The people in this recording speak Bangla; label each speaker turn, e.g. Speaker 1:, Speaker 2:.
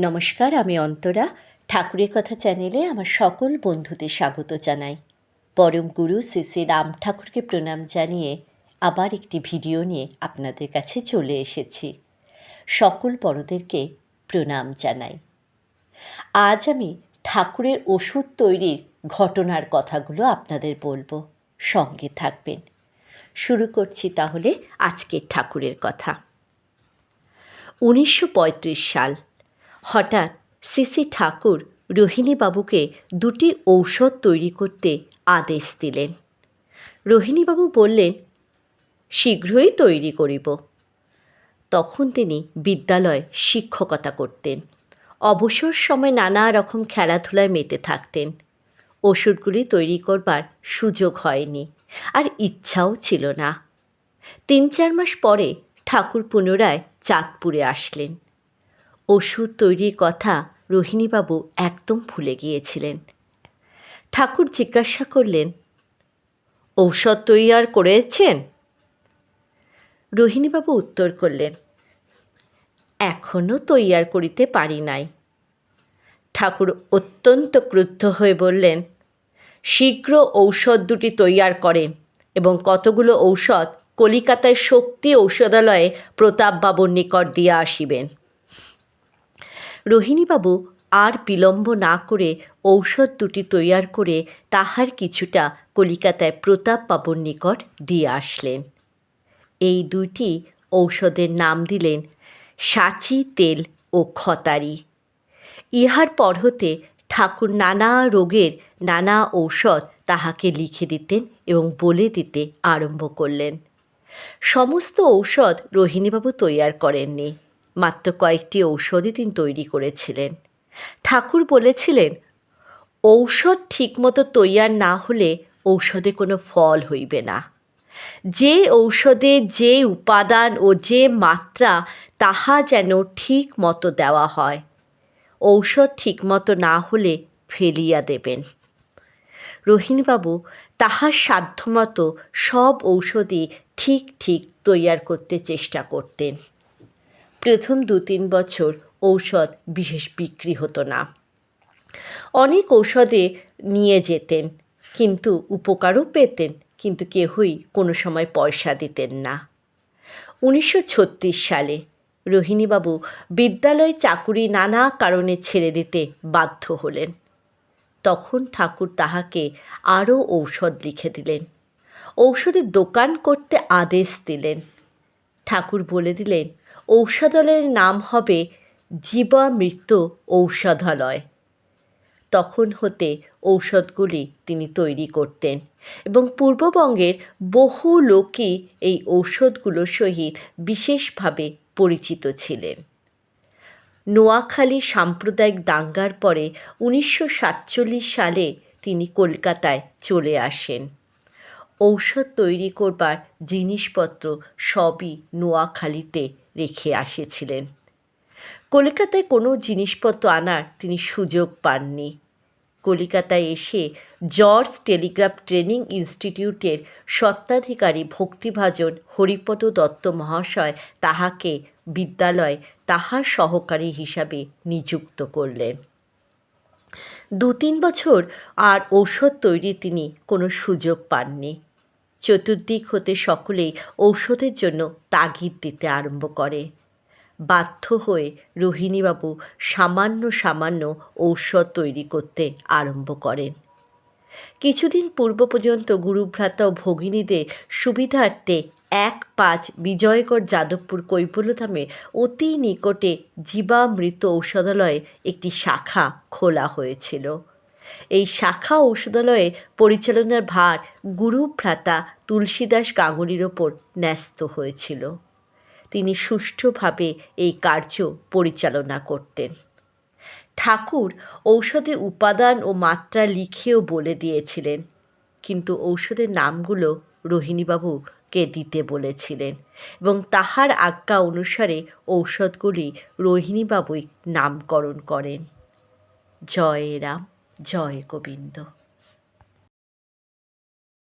Speaker 1: নমস্কার, আমি অন্তরা। ঠাকুরের কথা চ্যানেলে আমার সকল বন্ধুদের স্বাগত জানাই। পরম গুরু শ্রী শ্রী রাম ঠাকুরকে প্রণাম জানিয়ে আবার একটি ভিডিও নিয়ে আপনাদের কাছে চলে এসেছি। সকল বড়দেরকে প্রণাম জানাই। আজ আমি ঠাকুরের ওষুধ তৈরির ঘটনার কথাগুলো আপনাদের বলবো, সঙ্গে থাকবেন। শুরু করছি তাহলে আজকের ঠাকুরের কথা। 1935 সাল। হঠাৎ শ্রী ঠাকুর রোহিণীবাবুকে দুটি ঔষধ তৈরি করতে আদেশ দিলেন। রোহিণীবাবু বললেন, শীঘ্রই তৈরি করিব। তখন তিনি বিদ্যালয়ে শিক্ষকতা করতেন। অবসর সময় নানা রকম খেলাধুলায় মেতে থাকতেন। ওষুধগুলি তৈরি করবার সুযোগ হয়নি, আর ইচ্ছাও ছিল না। 3-4 মাস পরে ঠাকুর পুনরায় চাঁদপুরে আসলেন। ওষুধ তৈরির কথা রোহিণীবাবু একদম ভুলে গিয়েছিলেন। ঠাকুর জিজ্ঞাসা করলেন, ঔষধ তৈয়ার করেছেন? রোহিণীবাবু উত্তর করলেন, এখনও তৈয়ার করিতে পারি নাই। ঠাকুর অত্যন্ত ক্রুদ্ধ হয়ে বললেন, শীঘ্র ঔষধ দুটি তৈয়ার করেন এবং কতগুলো ঔষধ কলিকাতায় শক্তি ঔষধালয়ে প্রতাপবাবুর নিকট দিয়া আসিবেন। রোহিণীবাবু আর বিলম্ব না করে ঔষধ দুটি তৈয়ার করে তাহার কিছুটা কলিকাতায় প্রতাপবাবুর নিকট দিয়ে আসলেন। এই দুইটি ঔষধের নাম দিলেন সাঁচি তেল ও খতারি। ইহার পর হতে ঠাকুর নানা রোগের নানা ঔষধ তাহাকে লিখে দিতেন এবং বলে দিতে আরম্ভ করলেন। সমস্ত ঔষধ রোহিণীবাবু তৈয়ার করেননি, মাত্র কয়েকটি ঔষধই তিনি তৈরি করেছিলেন। ঠাকুর বলেছিলেন, ঔষধ ঠিকমতো তৈয়ার না হলে ঔষধে কোনো ফল হইবে না। যে ঔষধে যে উপাদান ও যে মাত্রা তাহা যেন ঠিক মতো দেওয়া হয়। ঔষধ ঠিকমতো না হলে ফেলিয়া দেবেন। রোহিণীবাবু তাহার সাধ্যমতো সব ঔষধই ঠিক তৈয়ার করতে চেষ্টা করতেন। প্রথম 2-3 বছর ঔষধ বিশেষ বিক্রি হতো না। অনেক ঔষধে নিয়ে যেতেন, কিন্তু উপকারও পেতেন, কিন্তু কেহই কোনো সময় পয়সা দিতেন না। 1936 সালে রোহিণীবাবু বিদ্যালয়ে চাকুরি নানা কারণে ছেড়ে দিতে বাধ্য হলেন। তখন ঠাকুর তাহাকে আরও ঔষধ লিখে দিলেন। ঔষধের দোকান করতে আদেশ দিলেন। ঠাকুর বলে দিলেন, ঔষধালয়ের নাম হবে জীবামৃত ঔষধালয়। তখন হতে ঔষধগুলি তিনি তৈরি করতেন এবং পূর্ববঙ্গের বহু লোকই এই ঔষধগুলোর সহিত বিশেষভাবে পরিচিত ছিলেন। নোয়াখালী সাম্প্রদায়িক দাঙ্গার পরে 1947 সালে তিনি কলকাতায় চলে আসেন। ঔষধ তৈরি করবার জিনিসপত্র সবই নোয়াখালীতে রেখে আসিছিলেন। কলকাতায় কোনো জিনিসপত্র আনার তিনি সুযোগ পাননি। কলিকাতায় এসে জর্জ টেলিগ্রাফ ট্রেনিং ইনস্টিটিউটের স্বত্বাধিকারী ভক্তিভাজন হরিপদ দত্ত মহাশয় তাহাকে বিদ্যালয়ে তাহার সহকারী হিসাবে নিযুক্ত করলেন। 2-3 বছর আর ঔষধ তৈরি তিনি কোনো সুযোগ পাননি। চতুর্দিক হতে সকলেই ঔষধের জন্য তাগিদ দিতে আরম্ভ করে। বাধ্য হয়ে রোহিণীবাবু সামান্য ঔষধ তৈরি করতে আরম্ভ করেন। কিছুদিন পূর্ব পর্যন্ত গুরুভ্রাতা ও ভগিনীদের সুবিধার্থে 1-5 বিজয়গড় যাদবপুর কৈবল্যধামে অতি নিকটে জীবামৃত ঔষধালয়ে একটি শাখা খোলা হয়েছিল। এই শাখা ঔষধালয়ে পরিচালনার ভার গুরুভ্রাতা তুলসীদাস গাঙ্গুলির ওপর ন্যস্ত হয়েছিল। তিনি সুষ্ঠুভাবে এই কার্য পরিচালনা করতেন। ঠাকুর ঔষধের উপাদান ও মাত্রা লিখেও বলে দিয়েছিলেন, কিন্তু ঔষধের নামগুলো রোহিণীবাবুকে দিতে বলেছিলেন এবং তাহার আজ্ঞা অনুসারে ঔষধগুলি রোহিণীবাবুই নামকরণ করেন। জয় রাম, জয় গোবিন্দ।